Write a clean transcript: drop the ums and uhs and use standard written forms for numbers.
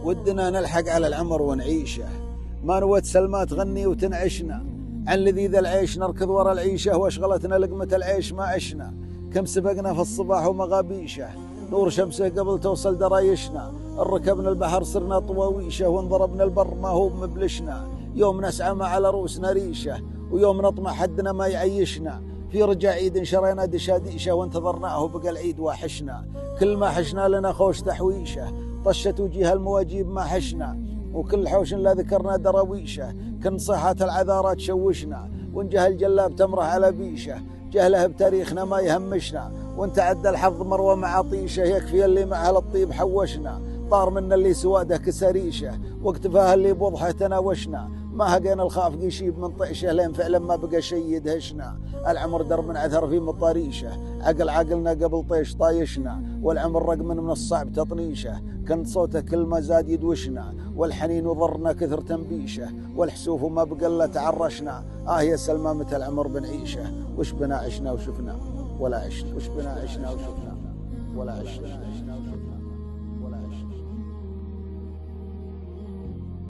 ودنا نلحق على العمر ونعيشه، ما نود سلمى تغني وتنعشنا، عن لذيذ العيش نركض ورا العيشه، واشغلتنا لقمة العيش ما عشنا، كم سبقنا في الصباح ومغابيشه، نور شمسه قبل توصل درايشنا، ركبنا البحر صرنا طواويشه، وانضربنا البر ما هو مبلشنا، يوم نسعى ما على رؤوسنا ريشه، ويوم نطمع حدنا ما يعيشنا، في رجع عيد شرينا دشاديشه، وانتظرناه بقى العيد واحشنا، كل ما حشنا لنا خوش تحويشه، طشت وجيه المواجيب ما حشنا، وكل حوش لا ذكرنا دراويشه، كن صيحات العذارات تشوشنا، وان جهل جلاب تمره على بيشه، جهله بتاريخنا ما يهمشنا، وان تعدى الحظ مروه مع طيشه، يكفي اللي معها للطيب حوشنا، طار منا اللي سواده كسريشه، واكتفاها اللي بوضحه تناوشنا، ما هقينا الخاف يشيب من طيشه، لين فعلا ما بقى شي يدهشنا، العمر درب من عثر في مطاريشه، عقلنا قبل طيش طايشنا، والعمر رقم من الصعب تطنيشه، كان صوته كل ما زاد يدوشنا، والحنين وضرنا كثر تنبيشه، والحسوف وما بقى الا تعرشنا، يا سلمى متى العمر بنعيشه، وش بنا عشنا وشفنا ولا عشنا، وش بنا عشنا وشفنا ولا عشنا ولا عشنا ولا عشنا.